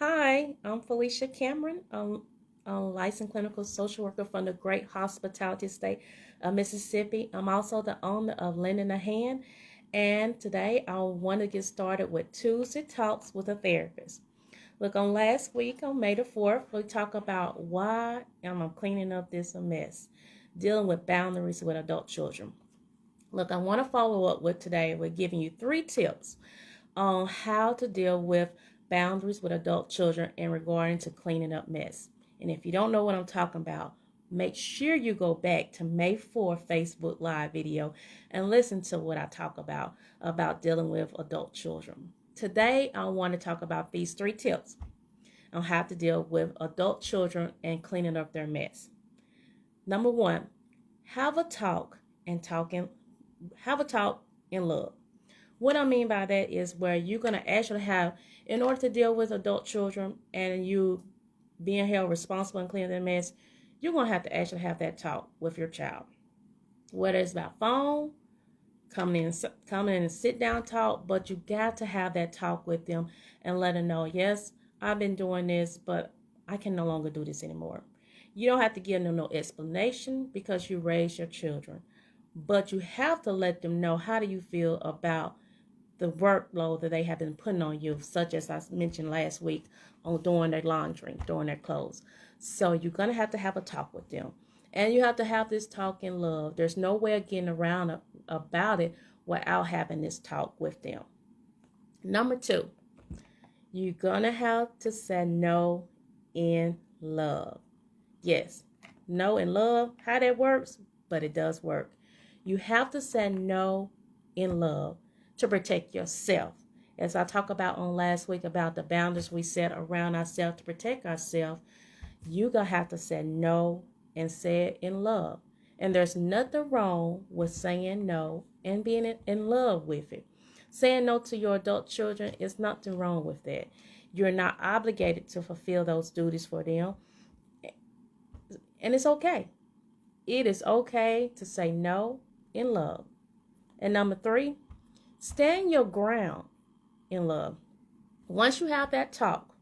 Hi, I'm Felicia Cameron. I'm a licensed clinical social worker from the great hospitality state of Mississippi. I'm also the owner of Lending a Hand. And today I want to get started with Tuesday Talks with a Therapist. Look, on last week on May the 4th, we talked about why am I cleaning up this mess, dealing with boundaries with adult children. Look, I want to follow up with today with giving you 3 tips on how to deal with boundaries with adult children in regarding to cleaning up mess. And if you don't know what I'm talking about, make sure you go back to May 4th Facebook Live video and listen to what I talk about dealing with adult children. Today, I want to talk about these 3 tips on how to deal with adult children and cleaning up their mess. Number 1, have a talk and have a talk in love. What I mean by that is where you're going to actually have, in order to deal with adult children and you being held responsible and cleaning their mess, you're going to actually have that talk with your child. Whether it's about phone, coming in and sit down talk, but you got to have that talk with them and let them know, yes, I've been doing this, but I can no longer do this anymore. You don't have to give them no explanation because you raised your children, but you have to let them know how do you feel about the workload that they have been putting on you, such as I mentioned last week on doing their laundry, doing their clothes. So you're going to have a talk with them. And you have to have this talk in love. There's no way of getting around about it without having this talk with them. Number 2, you're going to have to say no in love. Yes, no in love, how that works, but it does work. You have to say no in love to protect yourself. As I talked about on last week about the boundaries we set around ourselves to protect ourselves, you're going to have to say no and say it in love. And there's nothing wrong with saying no and being in love with it. Saying no to your adult children is nothing wrong with that. You're not obligated to fulfill those duties for them. And it's okay. It is okay to say no in love. And number 3, stand your ground in love. Once you have that talk,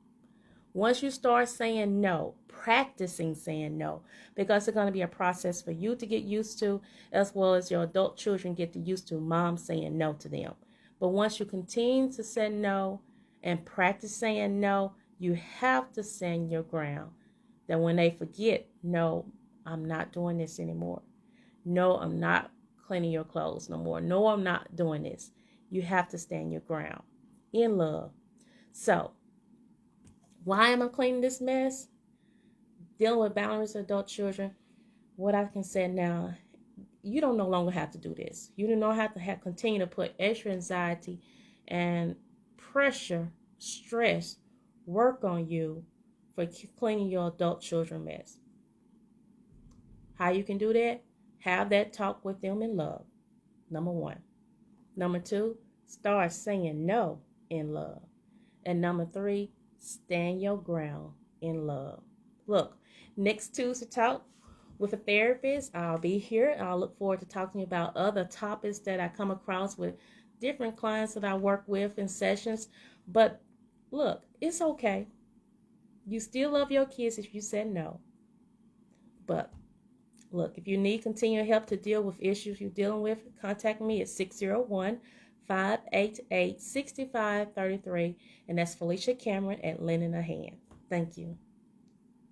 once you start saying no, practicing saying no, because it's going to be a process for you to get used to, as well as your adult children get to used to mom saying no to them. But once you continue to say no and practice saying no, you have to stand your ground. That when they forget, no, I'm not doing this anymore. No, I'm not cleaning your clothes no more. No, I'm not doing this. You have to stand your ground in love. So, why am I cleaning this mess? Dealing with boundaries of adult children. What I can say now, you don't no longer have to do this. You do not have to continue to put extra anxiety and pressure, stress, work on you for cleaning your adult children mess. How you can do that? Have that talk with them in love. Number 1. Number 2, start saying no in love. And number 3, stand your ground in love. Look, next Tuesday talk with a therapist, I'll be here. I'll look forward to talking about other topics that I come across with different clients that I work with in sessions. But look, it's okay. You still love your kids if you said no. But look, if you need continued help to deal with issues you're dealing with, contact me at 601-588-6533. And that's Felicia Cameron at Lending a Hand. Thank you.